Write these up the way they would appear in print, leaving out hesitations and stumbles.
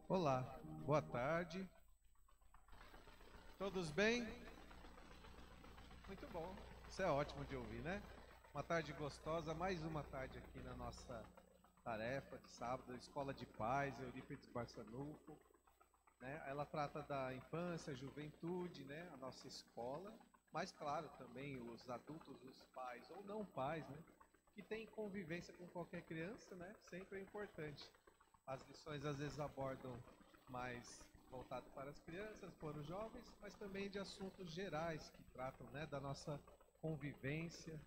Olá, boa tarde. Todos bem? Muito bom. Isso é ótimo de ouvir, né? Uma tarde gostosa, mais uma tarde aqui na nossa tarefa de sábado, Escola de Paz, Eurípides Barçanufo, né? Ela trata da infância, juventude, né? A nossa escola, mas claro, também os adultos, os pais ou não pais, né? Que têm convivência com qualquer criança, né? Sempre é importante. As lições às vezes abordam mais voltado para as crianças, para os jovens, mas também de assuntos gerais que tratam, né, da nossa convivência,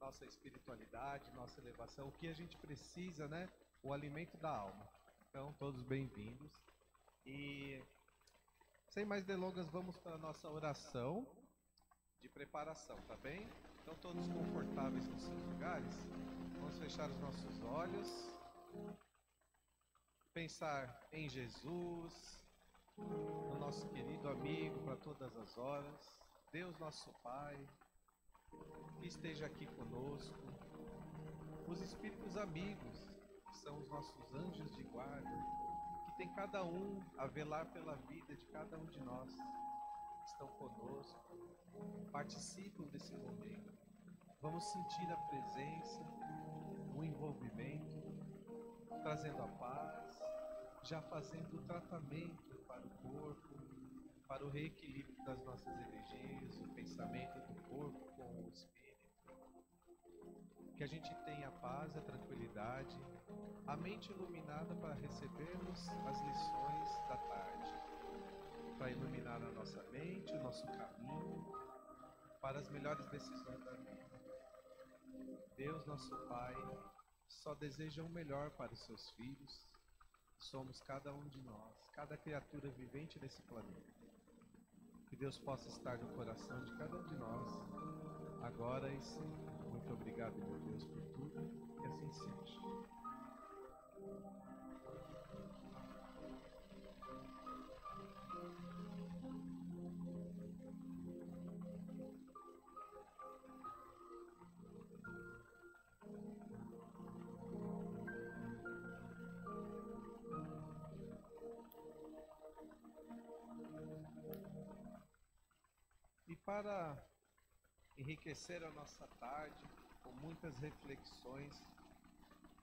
nossa espiritualidade, nossa elevação, o que a gente precisa, né, o alimento da alma. Então, todos bem-vindos. E sem mais delongas, vamos para a nossa oração de preparação, tá bem? Então, todos confortáveis nos seus lugares. Vamos fechar os nossos olhos, pensar em Jesus, no nosso querido amigo para todas as horas, Deus nosso Pai, que esteja aqui conosco, os Espíritos amigos, que são os nossos anjos de guarda, que tem cada um a velar pela vida de cada um de nós, que estão conosco, participam desse momento. Vamos sentir a presença, o envolvimento, trazendo a paz, já fazendo o tratamento para o corpo, para o reequilíbrio das nossas energias, o pensamento do corpo com o espírito. Que a gente tenha a paz, a tranquilidade, a mente iluminada para recebermos as lições da tarde, para iluminar a nossa mente, o nosso caminho, para as melhores decisões da vida. Deus, nosso Pai, só deseja o melhor para os seus filhos. Somos cada um de nós, cada criatura vivente nesse planeta. Que Deus possa estar no coração de cada um de nós, agora e sempre. Muito obrigado, meu Deus, por tudo, que assim seja. E para enriquecer a nossa tarde com muitas reflexões,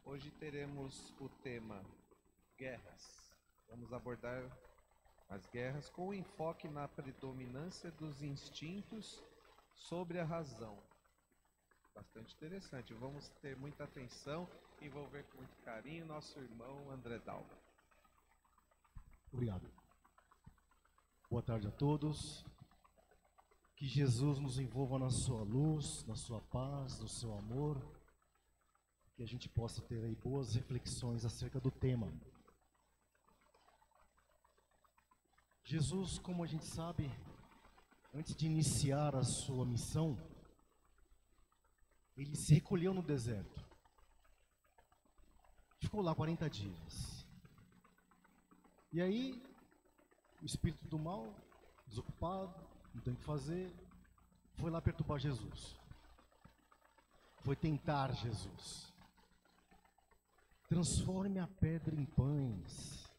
hoje teremos o tema guerras. Vamos abordar as guerras com enfoque na predominância dos instintos sobre a razão. Bastante interessante. Vamos ter muita atenção e envolver com muito carinho nosso irmão André Dalva. Obrigado. Boa tarde a todos. Que Jesus nos envolva na sua luz, na sua paz, no seu amor. Que a gente possa ter aí boas reflexões acerca do tema. Jesus, como a gente sabe, antes de iniciar a sua missão, ele se recolheu no deserto. Ficou lá 40 dias. E aí, o espírito do mal, desocupado, não tem o que fazer, foi lá perturbar Jesus. Foi tentar Jesus. Transforme a pedra em pães.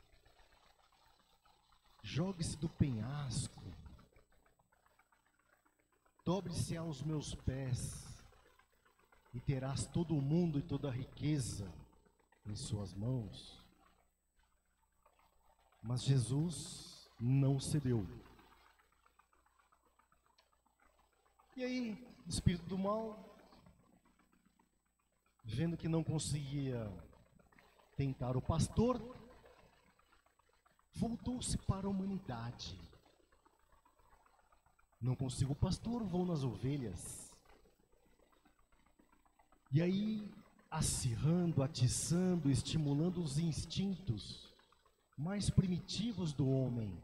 Jogue-se do penhasco. Dobre-se aos meus pés. E terás todo o mundo e toda a riqueza em suas mãos. Mas Jesus não cedeu. E aí, o espírito do mal, vendo que não conseguia tentar o pastor, voltou-se para a humanidade. Não consigo o pastor, vou nas ovelhas. E aí, acirrando, atiçando, estimulando os instintos mais primitivos do homem.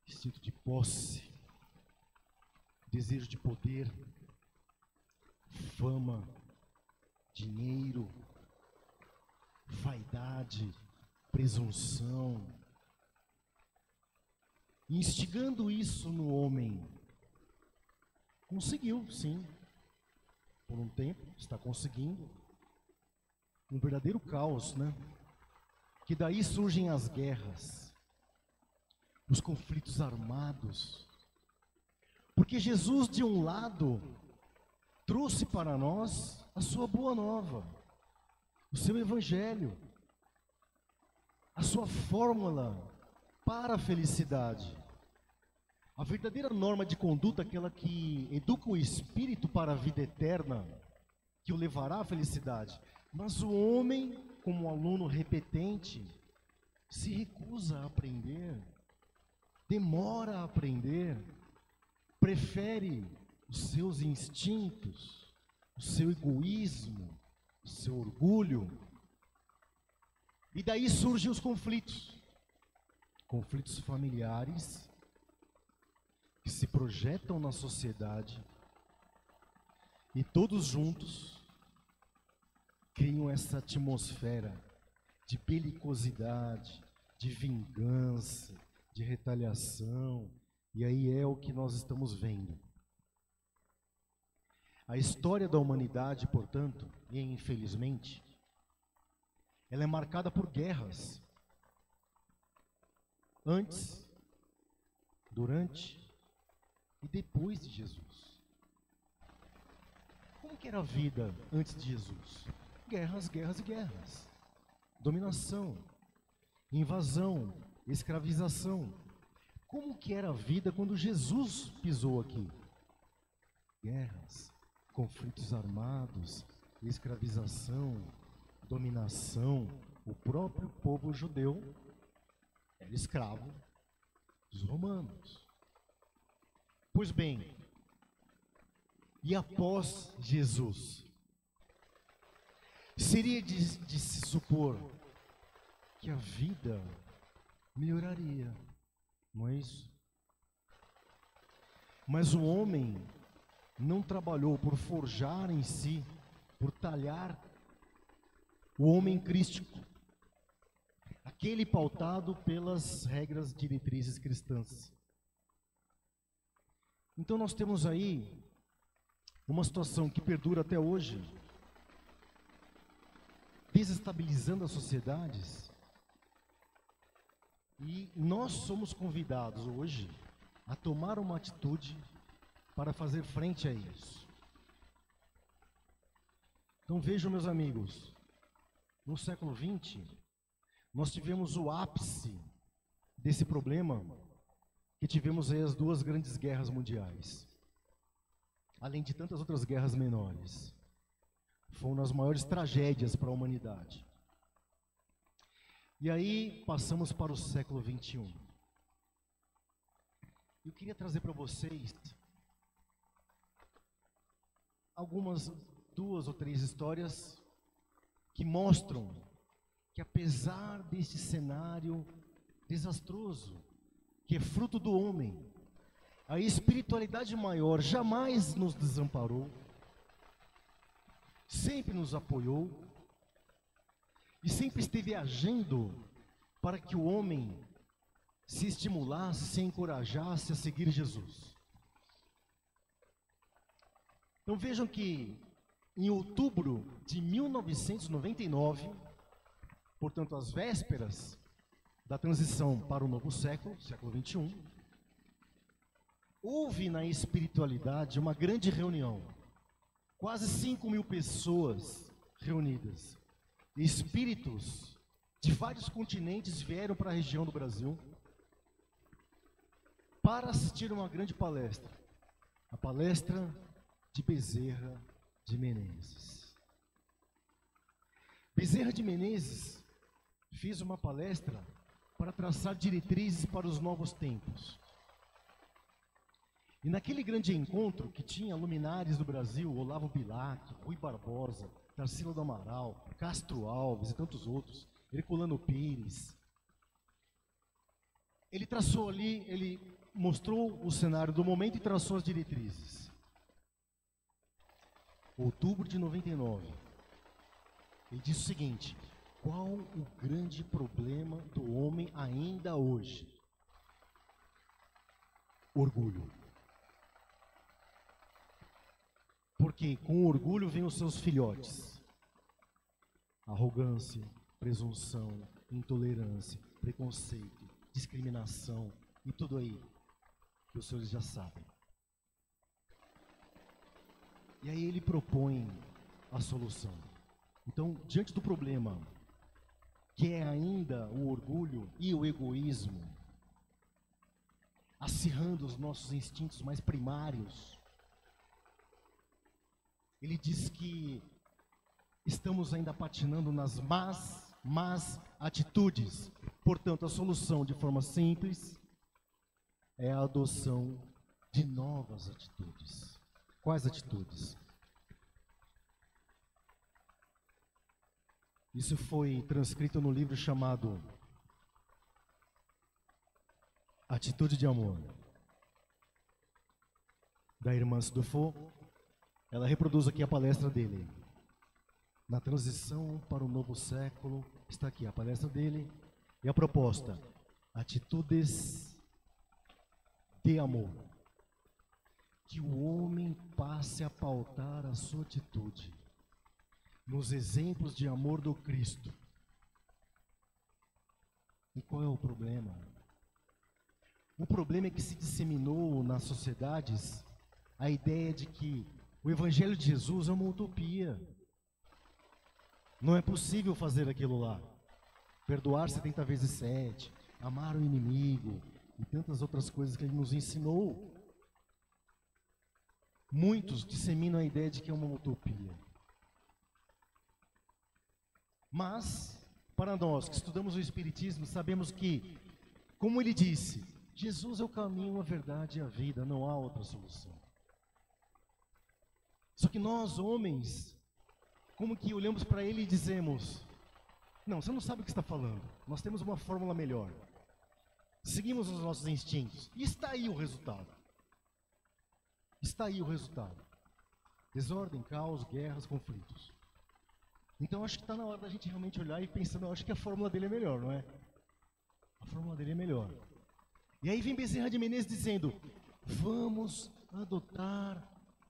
Instinto de posse, desejo de poder, fama, dinheiro, vaidade, presunção. Instigando isso no homem. Conseguiu, sim. Por um tempo, está conseguindo. Um verdadeiro caos, né? que daí surgem as guerras, os conflitos armados. Porque Jesus, de um lado, trouxe para nós a sua boa nova, o seu evangelho, a sua fórmula para a felicidade. A verdadeira norma de conduta, aquela que educa o espírito para a vida eterna, que o levará à felicidade. Mas o homem, como um aluno repetente, se recusa a aprender, demora a aprender, prefere os seus instintos, o seu egoísmo, o seu orgulho. E daí surgem os conflitos. Conflitos familiares, que se projetam na sociedade, e todos juntos criam essa atmosfera de belicosidade, de vingança, de retaliação, e aí é o que nós estamos vendo. A história da humanidade, portanto, e infelizmente, ela é marcada por guerras. Antes, durante e depois de Jesus. Como que era a vida antes de Jesus? Guerras, guerras e guerras. Dominação, invasão, escravização. Como que era a vida quando Jesus pisou aqui? Guerras, conflitos armados, escravização, dominação. O próprio povo judeu era escravo dos romanos. Pois bem, e após Jesus? Seria de se supor que a vida melhoraria, não é isso? Mas o homem não trabalhou por forjar em si, por talhar o homem crístico, aquele pautado pelas regras diretrizes cristãs. Então nós temos aí uma situação que perdura até hoje, desestabilizando as sociedades, e nós somos convidados hoje a tomar uma atitude para fazer frente a isso. Então vejam, meus amigos, no século XX, nós tivemos o ápice desse problema, que tivemos aí as duas grandes guerras mundiais, além de tantas outras guerras menores. Foi uma das maiores tragédias para a humanidade. E aí passamos para o século XXI. Eu queria trazer para vocês algumas, 2 ou 3 histórias que mostram que, apesar desse cenário desastroso, que é fruto do homem, a espiritualidade maior jamais nos desamparou, sempre nos apoiou e sempre esteve agindo para que o homem se estimulasse, se encorajasse a seguir Jesus. Então vejam que em outubro de 1999, portanto às vésperas da transição para o novo século, século XXI, houve na espiritualidade uma grande reunião, quase 5.000 pessoas reunidas, espíritos de vários continentes vieram para a região do Brasil para assistir a uma grande palestra, a palestra de Bezerra de Menezes. Bezerra de Menezes fez uma palestra para traçar diretrizes para os novos tempos. E naquele grande encontro que tinha luminares do Brasil, Olavo Bilac, Rui Barbosa, Tarsila do Amaral, Castro Alves e tantos outros, Herculano Pires, ele traçou ali, ele mostrou o cenário do momento e traçou as diretrizes. Outubro de 99, ele disse o seguinte: qual o grande problema do homem ainda hoje? Orgulho. Porque com orgulho vem os seus filhotes: arrogância, presunção, intolerância, preconceito, discriminação e tudo aí que os senhores já sabem. E aí ele propõe a solução. Então, diante do problema, que é ainda o orgulho e o egoísmo, acirrando os nossos instintos mais primários, ele diz que estamos ainda patinando nas más atitudes. Portanto, a solução, de forma simples, é a adoção de novas atitudes. Quais atitudes? Isso foi transcrito no livro chamado Atitude de Amor, da irmã Dufour. Ela reproduz aqui a palestra dele. Na transição para o novo século, está aqui a palestra dele e a proposta: atitudes de amor. Que o homem passe a pautar a sua atitude nos exemplos de amor do Cristo. E qual é o problema? O problema é que se disseminou nas sociedades a ideia de que o Evangelho de Jesus é uma utopia. Não é possível fazer aquilo lá. Perdoar 70 vezes 7, amar o inimigo e tantas outras coisas que ele nos ensinou. Muitos disseminam a ideia de que é uma utopia. Mas, para nós que estudamos o Espiritismo, sabemos que, como ele disse, Jesus é o caminho, a verdade e a vida, não há outra solução. Só que nós, homens, como que olhamos para ele e dizemos: não, você não sabe o que está falando, nós temos uma fórmula melhor. Seguimos os nossos instintos. E está aí o resultado. Está aí o resultado. Desordem, caos, guerras, conflitos. Então acho que está na hora da gente realmente olhar e pensar: não, acho que a fórmula dele é melhor, não é? A fórmula dele é melhor. E aí vem Bezerra de Menezes dizendo: vamos adotar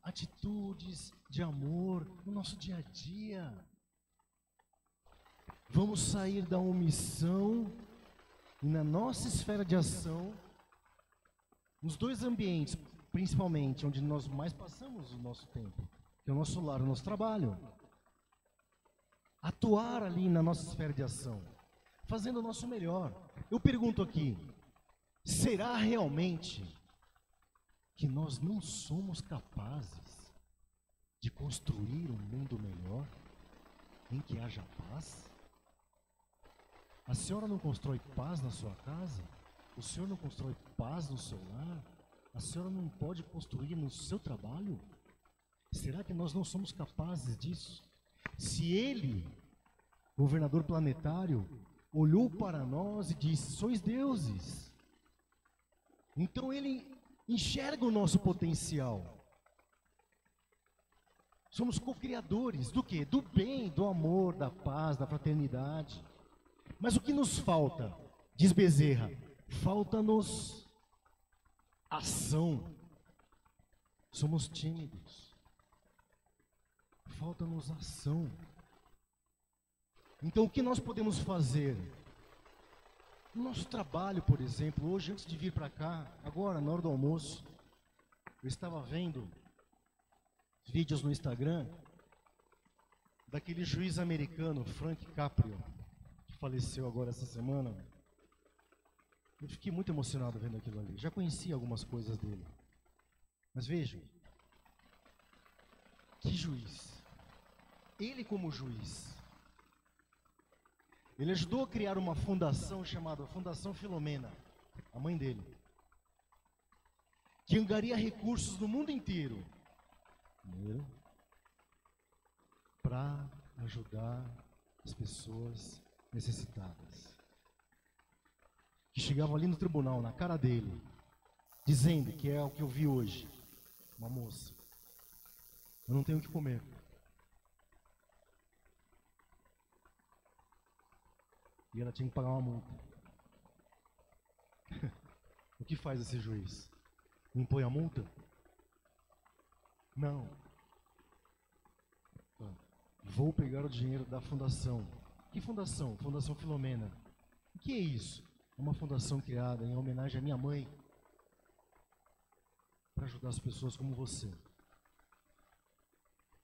atitudes de amor no nosso dia a dia. Vamos sair da omissão e na nossa esfera de ação, nos dois ambientes, principalmente, onde nós mais passamos o nosso tempo, que é o nosso lar, o nosso trabalho. Atuar ali na nossa esfera de ação, fazendo o nosso melhor. Eu pergunto aqui: será realmente que nós não somos capazes de construir um mundo melhor, em que haja paz? A senhora não constrói paz na sua casa? O senhor não constrói paz no seu lar? A senhora não pode construir no seu trabalho? Será que nós não somos capazes disso? Se ele, governador planetário, olhou para nós e disse: sois deuses, então ele enxerga o nosso potencial. Somos co-criadores do quê? Do bem, do amor, da paz, da fraternidade. Mas o que nos falta? Diz Bezerra: falta-nos ação. Somos tímidos. Falta-nos ação. Então o que nós podemos fazer? No nosso trabalho, por exemplo, hoje antes de vir para cá, agora na hora do almoço, eu estava vendo vídeos no Instagram daquele juiz americano, Frank Caprio, que faleceu agora essa semana. Eu fiquei muito emocionado vendo aquilo ali. Já conhecia algumas coisas dele. Mas vejam, que juiz. Ele como juiz, ele ajudou a criar uma fundação chamada Fundação Filomena, a mãe dele, que angaria recursos no mundo inteiro para ajudar as pessoas necessitadas. Que chegavam ali no tribunal, na cara dele, dizendo, que é o que eu vi hoje, uma moça: eu não tenho o que comer. E ela tinha que pagar uma multa. O que faz esse juiz? Impõe a multa? Não. Vou pegar o dinheiro da fundação. Que fundação? Fundação Filomena. O que é isso? É uma fundação criada em homenagem à minha mãe, para ajudar as pessoas como você.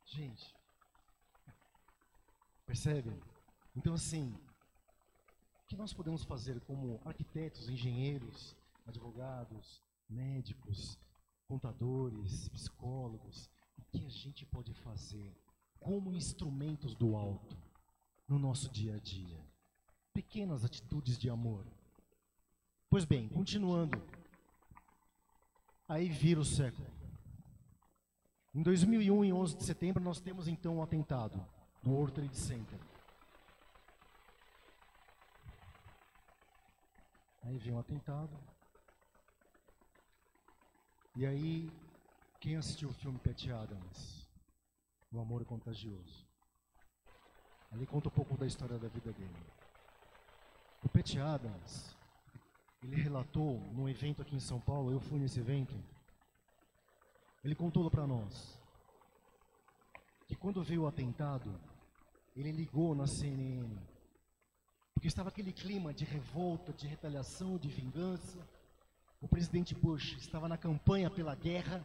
Gente, percebe? Então, assim, o que nós podemos fazer como arquitetos, engenheiros, advogados, médicos, contadores, psicólogos? O que a gente pode fazer como instrumentos do alto no nosso dia a dia? Pequenas atitudes de amor. Pois bem, continuando. Aí vira o século. Em 2001, em 11 de setembro, nós temos então um atentado no World Trade Center. Aí vem um atentado. E aí, quem assistiu o filme Patch Adams? O Amor é Contagioso. Ali conta um pouco da história da vida dele. O Patch Adams, ele relatou num evento aqui em São Paulo, eu fui nesse evento, ele contou para nós que quando veio o atentado, ele ligou na CNN, porque estava aquele clima de revolta, de retaliação, de vingança. O presidente Bush estava na campanha pela guerra.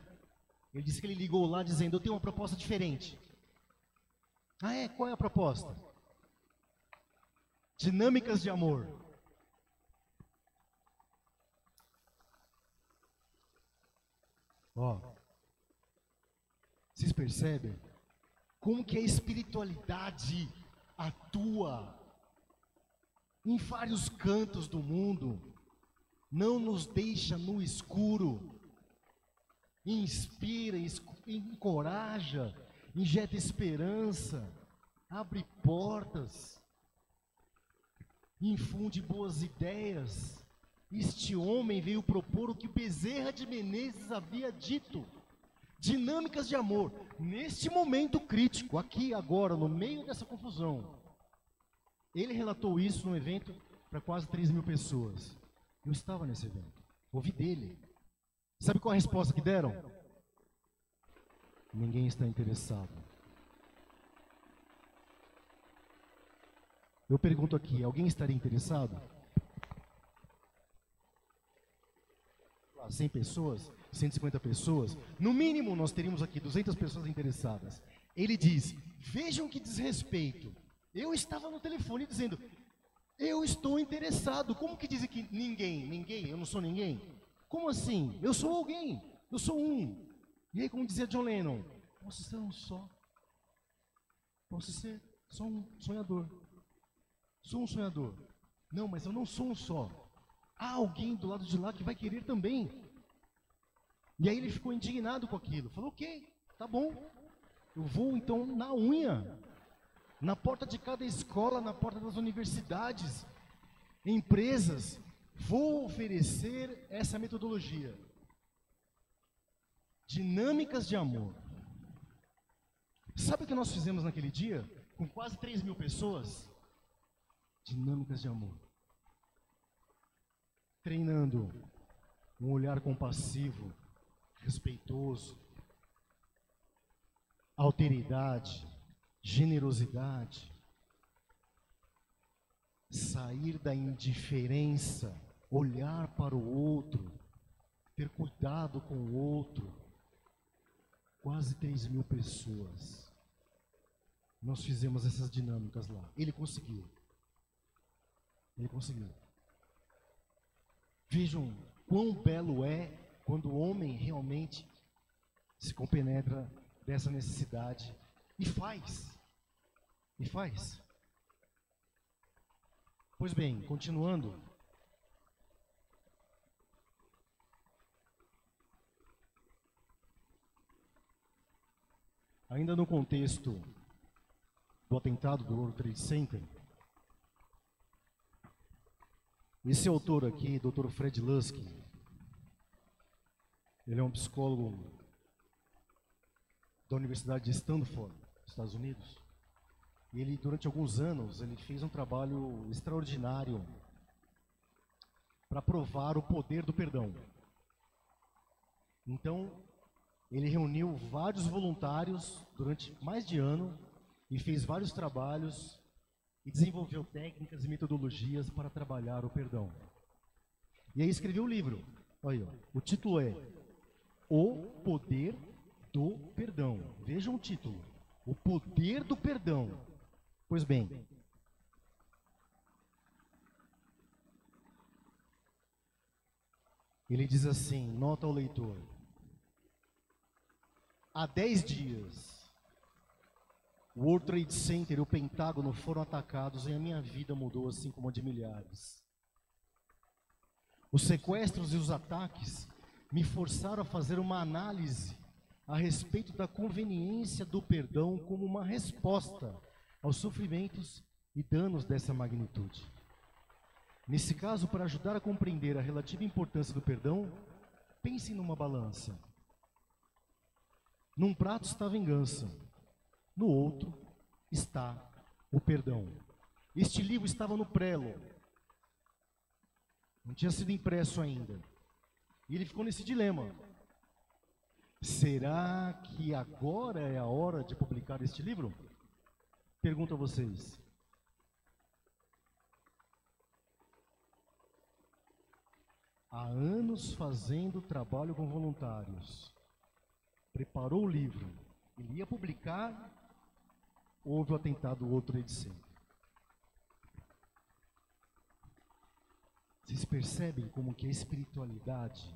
Ele disse que ele ligou lá dizendo: eu tenho uma proposta diferente. Ah, é? Qual é a proposta? Dinâmicas de amor. Ó, vocês percebem como que a espiritualidade atua em vários cantos do mundo, não nos deixa no escuro, inspira, encoraja, injeta esperança, abre portas, infunde boas ideias. Este homem veio propor o que Bezerra de Menezes havia dito: dinâmicas de amor. Neste momento crítico, aqui agora, no meio dessa confusão, ele relatou isso num evento para quase 3.000 pessoas. Eu estava nesse evento, ouvi dele. Sabe qual a resposta que deram? Ninguém está interessado. Eu pergunto aqui, alguém estaria interessado? 100 pessoas, 150 pessoas, no mínimo nós teríamos aqui 200 pessoas interessadas. Ele diz: vejam que desrespeito. Eu estava no telefone dizendo: eu estou interessado. Como que dizem que ninguém, eu não sou ninguém? Como assim? Eu sou alguém, eu sou um. E aí, como dizia John Lennon, posso ser um só. Posso ser só um sonhador. Sou um sonhador. Não, mas eu não sou um só. Há alguém do lado de lá que vai querer também. E aí ele ficou indignado com aquilo. Falou: ok, tá bom. Eu vou então na unha, na porta de cada escola, na porta das universidades, empresas, vou oferecer essa metodologia. Dinâmicas de amor. Sabe o que nós fizemos naquele dia? Com quase 3.000 pessoas? Dinâmicas de amor. Treinando um olhar compassivo, respeitoso, alteridade, generosidade, sair da indiferença, olhar para o outro, ter cuidado com o outro. Quase 3.000 pessoas. Nós fizemos essas dinâmicas lá. Ele conseguiu. Ele conseguiu. Vejam quão belo é quando o homem realmente se compenetra dessa necessidade e faz. E faz. Pois bem, continuando. Ainda no contexto do atentado do World Trade Center, esse autor aqui, Dr. Fred Luskin, ele é um psicólogo da Universidade de Stanford, Estados Unidos. E ele, durante alguns anos, ele fez um trabalho extraordinário para provar o poder do perdão. Então, ele reuniu vários voluntários durante mais de ano e fez vários trabalhos e desenvolveu técnicas e metodologias para trabalhar o perdão. E aí escreveu o livro. Olha aí, ó. O título é O Poder do Perdão. Vejam o título. O Poder do Perdão. Pois bem, ele diz assim, nota ao leitor. Há 10 dias, o World Trade Center e o Pentágono foram atacados e a minha vida mudou assim como a de milhares. Os sequestros e os ataques me forçaram a fazer uma análise a respeito da conveniência do perdão como uma resposta aos sofrimentos e danos dessa magnitude. Nesse caso, para ajudar a compreender a relativa importância do perdão, pense numa balança. Num prato está a vingança, no outro está o perdão. Este livro estava no prelo, não tinha sido impresso ainda. E ele ficou nesse dilema. Será que agora é a hora de publicar este livro? Pergunto a vocês. Há anos fazendo trabalho com voluntários. Preparou o livro. Ele ia publicar, houve o atentado do World Trade Center. Vocês percebem como que a espiritualidade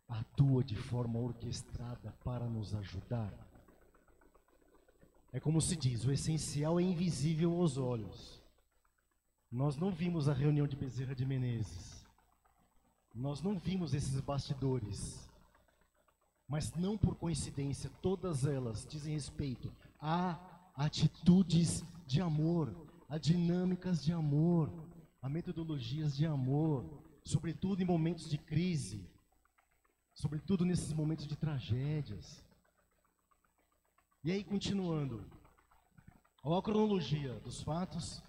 atua de forma orquestrada para nos ajudar? É como se diz, o essencial é invisível aos olhos. Nós não vimos a reunião de Bezerra de Menezes. Nós não vimos esses bastidores. Mas não por coincidência, todas elas dizem respeito a atitudes de amor, a dinâmicas de amor, a metodologias de amor, sobretudo em momentos de crise, sobretudo nesses momentos de tragédias. E aí, continuando, olha a cronologia dos fatos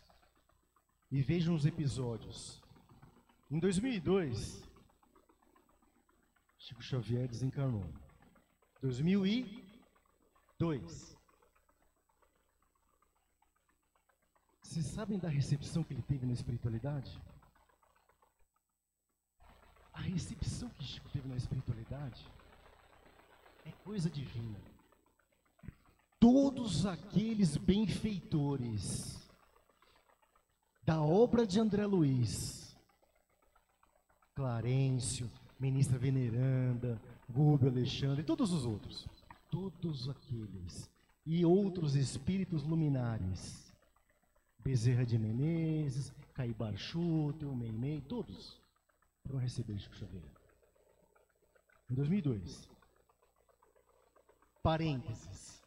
e vejam os episódios. Em 2002, Chico Xavier desencarnou. 2002. Vocês sabem da recepção que ele teve na espiritualidade? A recepção que Chico teve na espiritualidade é coisa divina. Todos aqueles benfeitores da obra de André Luiz, Clarencio, Ministra Veneranda, Rubio Alexandre, todos os outros, todos aqueles, e outros espíritos luminares, Bezerra de Menezes, Caibar Schutel, Meimei, todos foram receber Chico Xavier. Em 2002. Parênteses.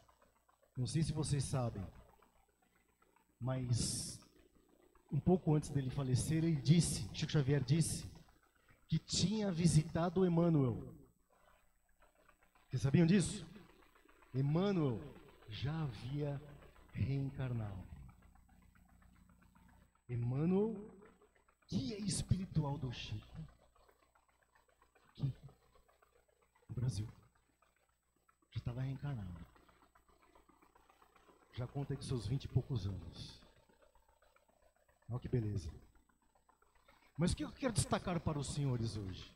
Não sei se vocês sabem, mas um pouco antes dele falecer, ele disse, Chico Xavier disse, que tinha visitado o Emmanuel. Vocês sabiam disso? Emmanuel já havia reencarnado. Emmanuel, guia espiritual do Chico, aqui no Brasil, já estava reencarnado. Já conta de seus 20 e poucos anos. Olha que beleza. Mas o que eu quero destacar para os senhores hoje?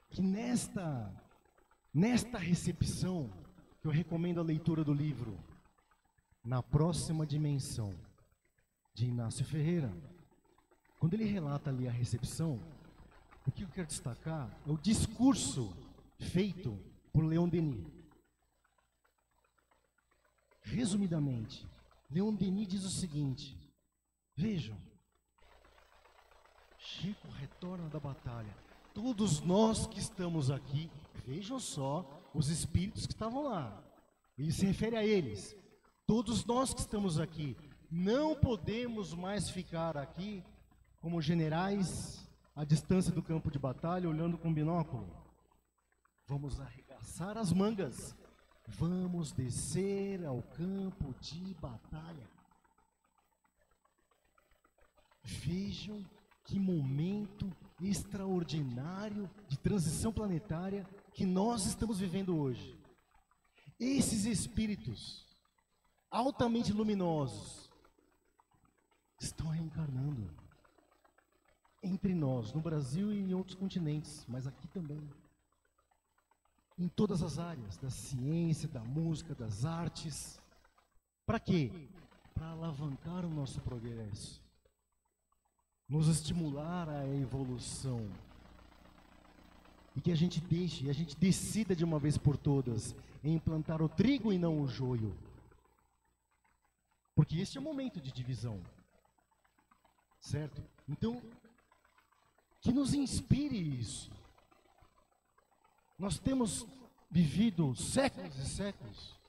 Que nesta recepção, que eu recomendo a leitura do livro Na Próxima Dimensão, de Inácio Ferreira, quando ele relata ali a recepção, o que eu quero destacar é o discurso feito por Leon Denis. Resumidamente, Leon Denis diz o seguinte: vejam, Chico retorna da batalha. Todos nós que estamos aqui, vejam só os espíritos que estavam lá. Ele se refere a eles. Todos nós que estamos aqui, não podemos mais ficar aqui como generais à distância do campo de batalha, olhando com binóculo. Vamos arregaçar as mangas. Vamos descer ao campo de batalha. Vejam que momento extraordinário de transição planetária que nós estamos vivendo hoje. Esses espíritos altamente luminosos, estão reencarnando entre nós, no Brasil e em outros continentes, mas aqui também. Em todas as áreas, da ciência, da música, das artes. Para quê? Para alavancar o nosso progresso, nos estimular a evolução. E que a gente deixe, a gente decida de uma vez por todas em plantar o trigo e não o joio. Porque este é o momento de divisão. Certo? Então, que nos inspire isso. Nós temos vivido séculos e séculos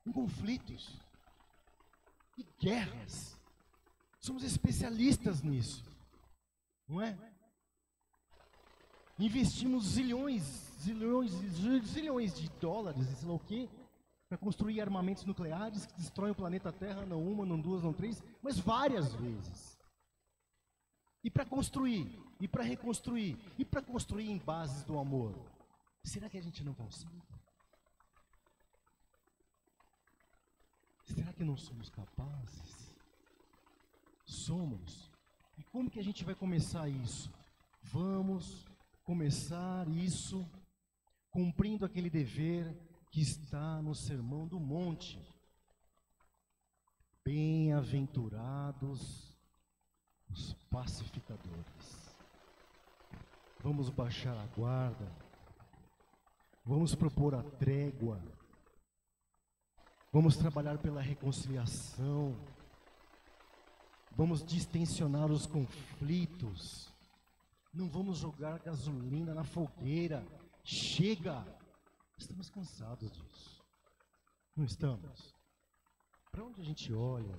em conflitos e guerras. Somos especialistas nisso, não é? Investimos zilhões de dólares, e sei lá o quê, para construir armamentos nucleares que destroem o planeta Terra, não uma, não duas, não três, mas várias vezes. E para construir, e para reconstruir, e para construir em bases do amor. Será que a gente não consegue? Será que não somos capazes? Somos. E como que a gente vai começar isso? Vamos começar isso cumprindo aquele dever que está no Sermão do Monte. Bem-aventurados os pacificadores. Vamos baixar a guarda. Vamos propor a trégua. Vamos trabalhar pela reconciliação. Vamos distensionar os conflitos. Não vamos jogar gasolina na fogueira. Chega! Estamos cansados disso. Não estamos? Para onde a gente olha,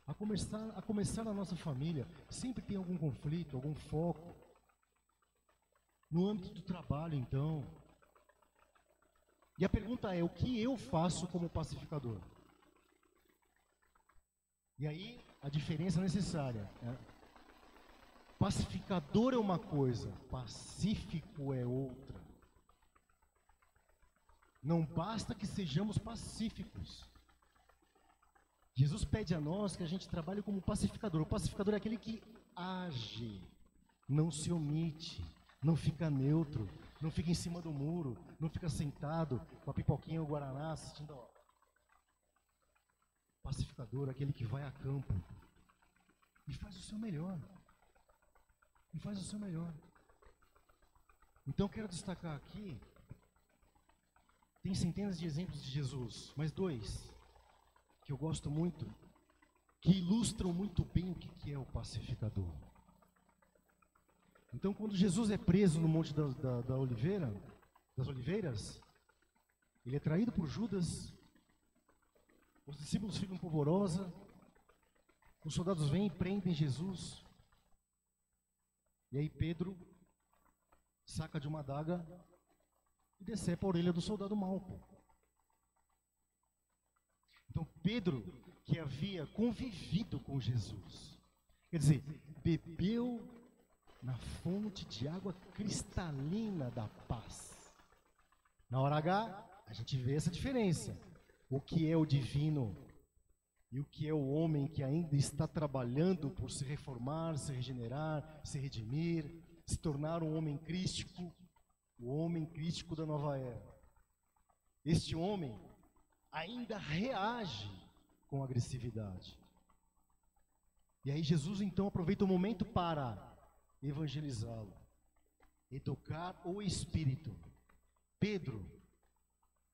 a começar na nossa família, sempre tem algum conflito, algum foco. No âmbito do trabalho, então. E a pergunta é, o que eu faço como pacificador? E aí, a diferença necessária. Pacificador é uma coisa, pacífico é outra. Não basta que sejamos pacíficos. Jesus pede a nós que a gente trabalhe como pacificador. O pacificador é aquele que age, não se omite, não fica neutro, não fica em cima do muro, não fica sentado com a pipoquinha ou o guaraná assistindo. Pacificador é aquele que vai a campo e faz o seu melhor. E faz o seu melhor. Então eu quero destacar aqui, tem centenas de exemplos de Jesus, mas dois que eu gosto muito, que ilustram muito bem o que é o pacificador. Então, quando Jesus é preso no Monte das Oliveiras, ele é traído por Judas, os discípulos ficam polvorosa, os soldados vêm e prendem Jesus, e aí Pedro saca de uma adaga e decepa a orelha do soldado Malco. Então Pedro, que havia convivido com Jesus, quer dizer, bebeu na fonte de água cristalina da paz. Na hora H, a gente vê essa diferença. O que é o divino e o que é o homem que ainda está trabalhando por se reformar, se regenerar, se redimir, se tornar um homem crístico, o homem crístico da nova era. Este homem ainda reage com agressividade. E aí Jesus então aproveita o momento para evangelizá-lo, educar o espírito. Pedro,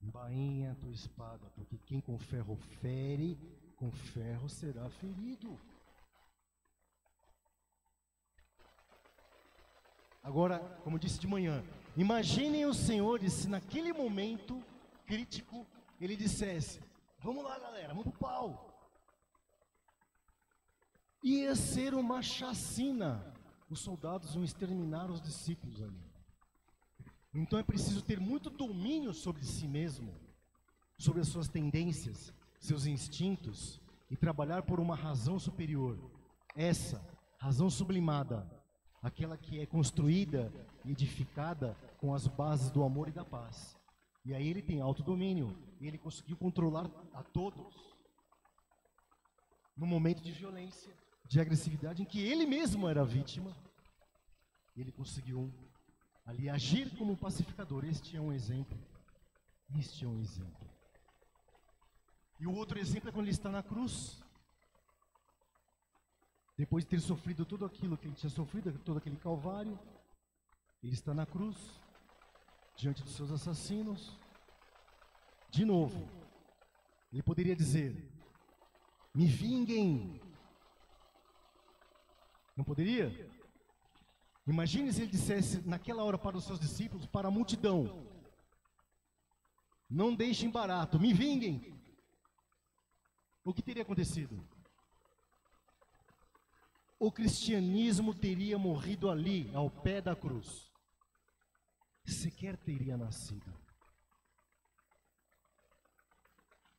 embainha a tua espada, porque quem com ferro fere, com ferro será ferido. Agora, como disse de manhã, imaginem os senhores se naquele momento crítico ele dissesse: vamos lá galera, vamos pro pau. Ia ser uma chacina. Os soldados vão exterminar os discípulos ali. Então é preciso ter muito domínio sobre si mesmo, sobre as suas tendências, seus instintos, e trabalhar por uma razão superior. Essa razão sublimada, aquela que é construída e edificada com as bases do amor e da paz. E aí ele tem autodomínio, e ele conseguiu controlar a todos. no momento de violência, de agressividade, em que ele mesmo era vítima, ele conseguiu ali agir como um pacificador. Este é um exemplo. Este é um exemplo. E o outro exemplo é quando ele está na cruz. Depois de ter sofrido tudo aquilo que ele tinha sofrido, todo aquele calvário, ele está na cruz, diante dos seus assassinos. De novo, ele poderia dizer: me vinguem. Não poderia? Imagine se ele dissesse naquela hora para os seus discípulos, para a multidão: não deixem barato, me vinguem. O que teria acontecido? O cristianismo teria morrido ali, ao pé da cruz. Sequer teria nascido.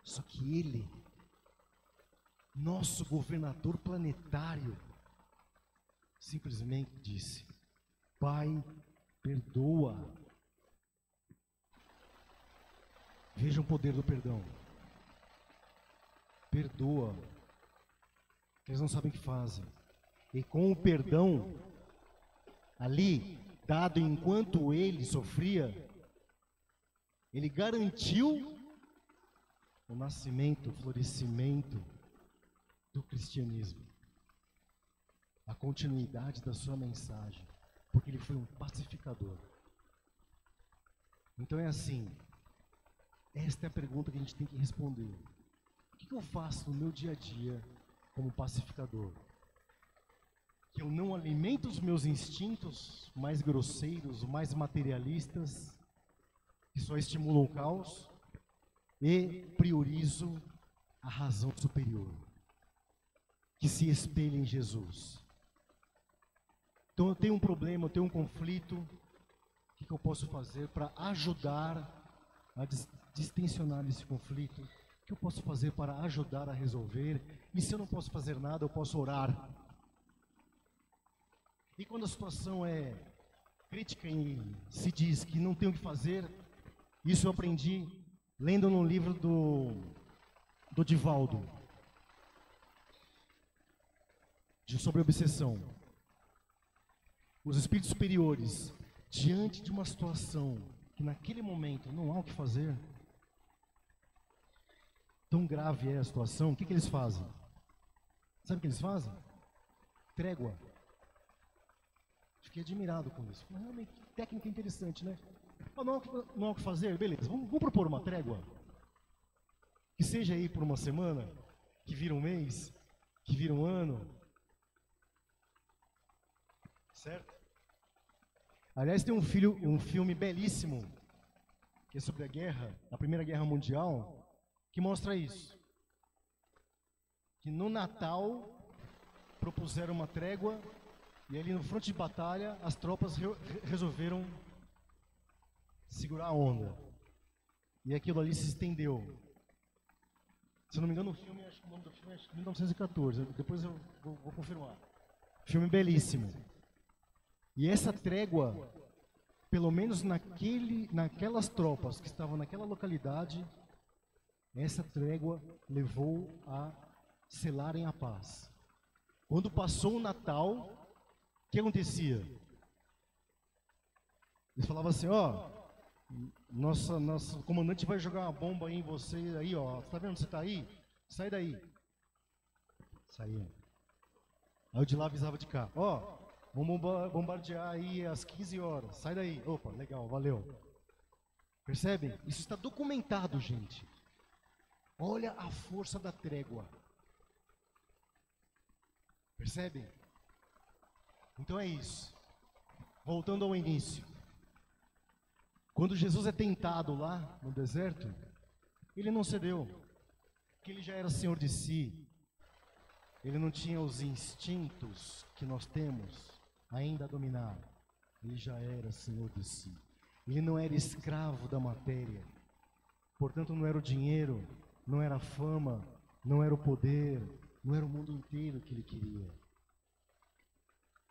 Só que ele, nosso governador planetário, simplesmente disse: Pai, perdoa. Veja o poder do perdão. Perdoa. Eles não sabem o que fazem. E com o perdão, ali, dado enquanto ele sofria, ele garantiu o nascimento, o florescimento do cristianismo. A continuidade da sua mensagem. Porque ele foi um pacificador. Então é assim. Esta é a pergunta que a gente tem que responder. O que eu faço no meu dia a dia como pacificador? Que eu não alimento os meus instintos mais grosseiros, mais materialistas, que só estimulam o caos, e priorizo a razão superior, que se espelha em Jesus. Então eu tenho um problema, eu tenho um conflito. O que eu posso fazer para ajudar a distensionar esse conflito? O que eu posso fazer para ajudar a resolver? E se eu não posso fazer nada, eu posso orar. E quando a situação é crítica e se diz que não tem o que fazer, isso eu aprendi lendo num livro do Divaldo, sobre obsessão. Os espíritos superiores, diante de uma situação que naquele momento não há o que fazer, tão grave é a situação, o que eles fazem? Sabe o que eles fazem? Trégua. Fiquei admirado com isso. Realmente, técnica interessante, né? Não há o que fazer? Beleza, vamos propor uma trégua. Que seja aí por uma semana, que vira um mês, que vira um ano. Certo? Aliás, tem um filme belíssimo, que é sobre a guerra, a Primeira Guerra Mundial, que mostra isso. Que no Natal propuseram uma trégua e ali no fronte de batalha as tropas resolveram segurar a onda. E aquilo ali se estendeu. Se não me engano, o nome do filme é 1914. Depois eu vou confirmar. Filme belíssimo. E essa trégua, pelo menos naquelas tropas que estavam naquela localidade, essa trégua levou a selarem a paz. Quando passou o Natal, o que acontecia? Eles falavam assim: nosso comandante vai jogar uma bomba aí em você aí, tá vendo? Você tá aí? Sai daí. Saía. Aí o de lá avisava de cá: vamos bombardear aí às 15 horas. Sai daí. Opa, legal, valeu. Percebem? Isso está documentado, gente. Olha a força da trégua. Percebem? Então é isso. Voltando ao início. Quando Jesus é tentado lá no deserto, ele não cedeu. Porque ele já era senhor de si. Ele não tinha os instintos que nós temos ainda a dominar. Ele já era senhor de si. Ele não era escravo da matéria. Portanto, não era o dinheiro, não era a fama, não era o poder, não era o mundo inteiro que ele queria.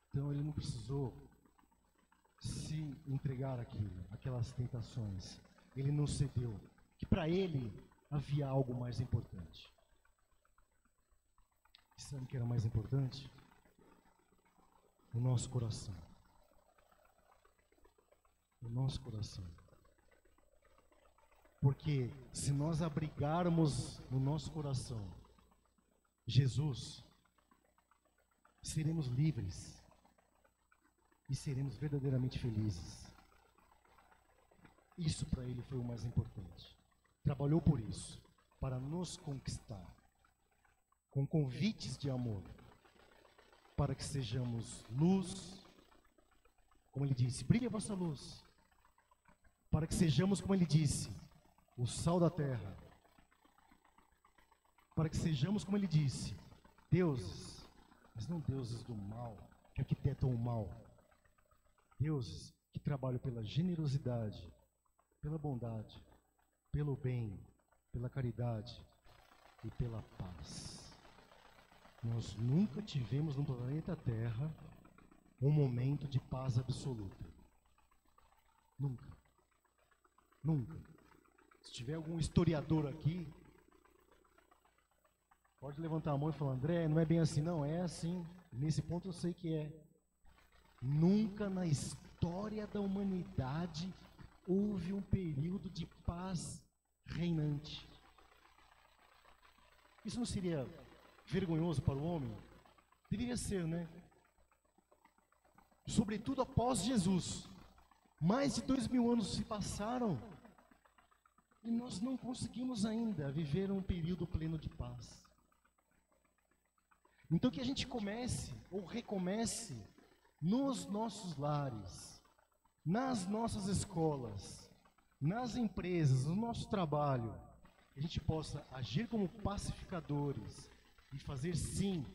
Então ele não precisou se entregar aquelas tentações. Ele não cedeu. Que para ele havia algo mais importante. Sabe o que era mais importante? O nosso coração. O nosso coração. Porque se nós abrigarmos no nosso coração Jesus, seremos livres e seremos verdadeiramente felizes. Isso para ele foi o mais importante. Trabalhou por isso, para nos conquistar, com convites de amor, para que sejamos luz, como ele disse, brilhe a vossa luz, para que sejamos, como ele disse, o sal da terra, para que sejamos, como ele disse, deuses, mas não deuses do mal, que arquitetam o mal, deuses que trabalham pela generosidade, pela bondade, pelo bem, pela caridade e pela paz. Nós nunca tivemos no planeta Terra um momento de paz absoluta. Nunca. Nunca. Se tiver algum historiador aqui, pode levantar a mão e falar, André, não é bem assim, não, é assim. Nesse ponto eu sei que é. Nunca na história da humanidade houve um período de paz reinante. Isso não seria vergonhoso para o homem? Deveria ser, né? Sobretudo após Jesus. Mais de 2000 anos se passaram e nós não conseguimos ainda viver um período pleno de paz. Então que a gente comece ou recomece nos nossos lares, nas nossas escolas, nas empresas, no nosso trabalho, que a gente possa agir como pacificadores e fazer sim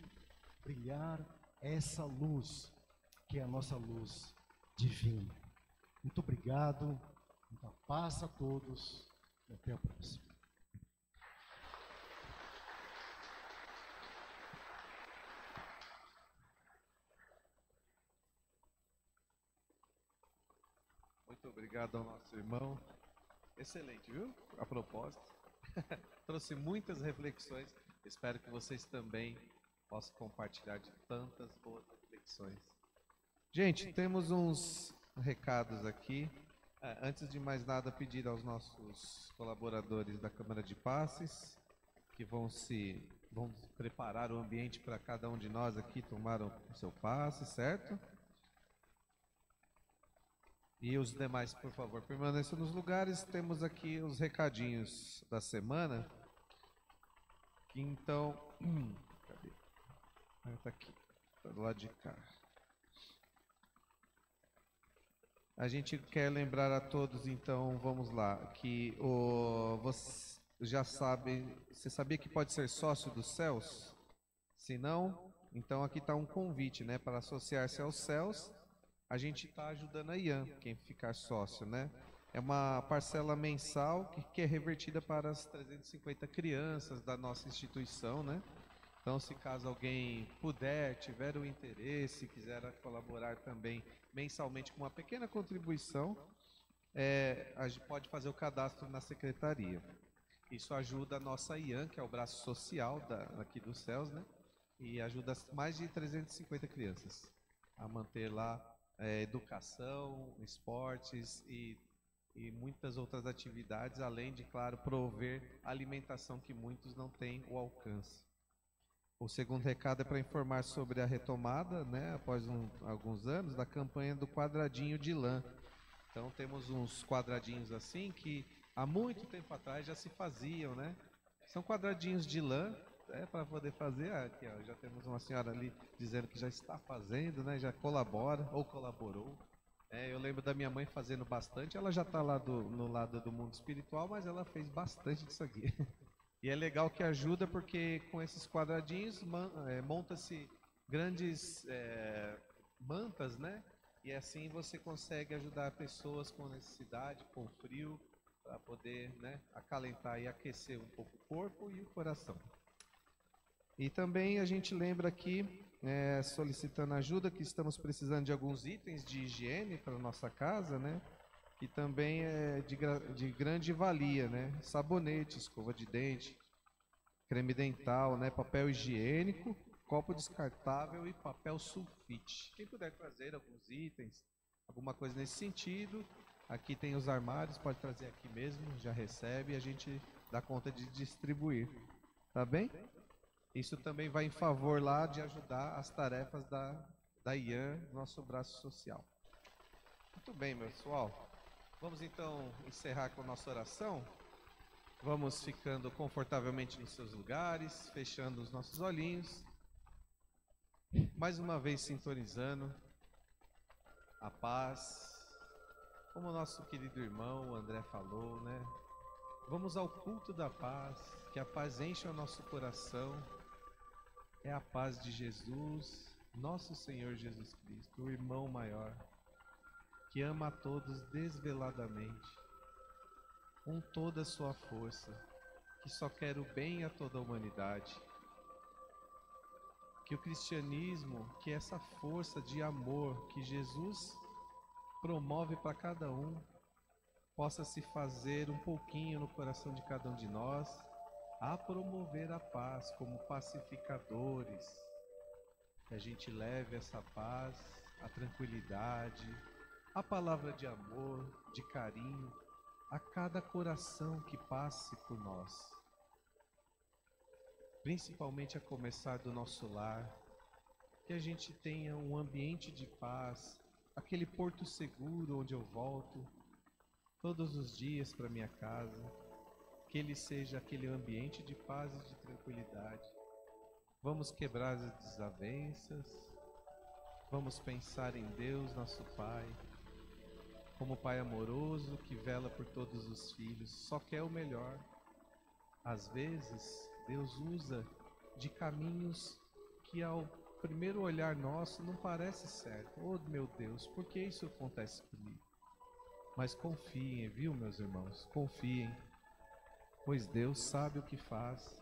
brilhar essa luz, que é a nossa luz divina. Muito obrigado, muita paz a todos e até a próxima. Muito obrigado ao nosso irmão. Excelente, viu? A propósito. Trouxe muitas reflexões. Espero que vocês também possam compartilhar de tantas boas reflexões. Gente, temos uns recados aqui. Antes de mais nada, pedir aos nossos colaboradores da Câmara de Passes que vão preparar o ambiente para cada um de nós aqui tomar o seu passe, certo? E os demais, por favor, permaneçam nos lugares. Temos aqui os recadinhos da semana. Então, cadê? Tá aqui, tá do lado de cá. A gente quer lembrar a todos, então, vamos lá, que você já sabe, você sabia que pode ser sócio dos céus? Se não, então aqui está um convite, né, para associar-se aos céus. A gente está ajudando a Ian, quem ficar sócio, né? É uma parcela mensal que é revertida para as 350 crianças da nossa instituição, né? Então, se caso alguém puder, tiver o interesse, quiser colaborar também mensalmente com uma pequena contribuição, a gente pode fazer o cadastro na secretaria. Isso ajuda a nossa Ian, que é o braço social aqui dos céus, né? E ajuda mais de 350 crianças a manter lá educação, esportes e muitas outras atividades, além de, claro, prover alimentação que muitos não têm o alcance. O segundo recado é para informar sobre a retomada, né, após alguns anos, da campanha do quadradinho de lã. Então temos uns quadradinhos assim que há muito tempo atrás já se faziam, né? São quadradinhos de lã, para poder fazer. Aqui, ó, já temos uma senhora ali dizendo que já está fazendo, né? Já colabora ou colaborou. Eu lembro da minha mãe fazendo bastante. Ela já está lá no lado do mundo espiritual, mas ela fez bastante disso aqui. E é legal que ajuda porque com esses quadradinhos monta-se grandes mantas, né? E assim você consegue ajudar pessoas com necessidade, com frio, para poder, né, acalentar e aquecer um pouco o corpo e o coração. E também a gente lembra aqui, solicitando ajuda, que estamos precisando de alguns itens de higiene para a nossa casa, né? Que também é de grande valia, né? Sabonete, escova de dente, creme dental, né? Papel higiênico copo descartável e papel sulfite. Quem puder trazer alguns itens, alguma coisa nesse sentido, aqui tem os armários, pode trazer aqui mesmo, já recebe e a gente dá conta de distribuir. Tá bem? Isso também vai em favor lá de ajudar as tarefas da IAN, nosso braço social. Muito bem, pessoal. Vamos então encerrar com a nossa oração. Vamos ficando confortavelmente nos seus lugares, fechando os nossos olhinhos. Mais uma vez sintonizando a paz. Como o nosso querido irmão o André falou, né? Vamos ao culto da paz, que a paz encha o nosso coração. É a paz de Jesus, nosso Senhor Jesus Cristo, o irmão maior, que ama a todos desveladamente, com toda a sua força, que só quer o bem a toda a humanidade. Que o cristianismo, que essa força de amor que Jesus promove para cada um, possa se fazer um pouquinho no coração de cada um de nós, a promover a paz como pacificadores, que a gente leve essa paz, a tranquilidade, a palavra de amor, de carinho, a cada coração que passe por nós. Principalmente a começar do nosso lar, que a gente tenha um ambiente de paz, aquele porto seguro onde eu volto todos os dias para minha casa, que ele seja aquele ambiente de paz e de tranquilidade. Vamos quebrar as desavenças, vamos pensar em Deus, nosso Pai, como Pai amoroso que vela por todos os filhos, só quer o melhor. Às vezes, Deus usa de caminhos que ao primeiro olhar nosso não parece certo. Oh, meu Deus, por que isso acontece comigo? Mas confiem, viu, meus irmãos? Confiem, pois Deus sabe o que faz.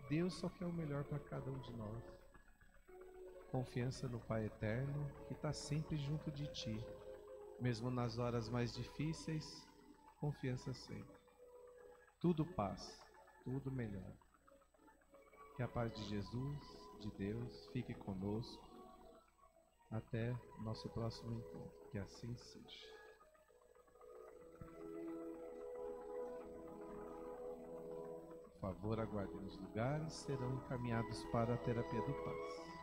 Deus só quer o melhor para cada um de nós. Confiança no Pai Eterno, que está sempre junto de ti. Mesmo nas horas mais difíceis, confiança sempre. Tudo passa, tudo melhor. Que a paz de Jesus, de Deus, fique conosco. Até nosso próximo encontro. Que assim seja. Por favor, aguardem os lugares, serão encaminhados para a terapia do passe.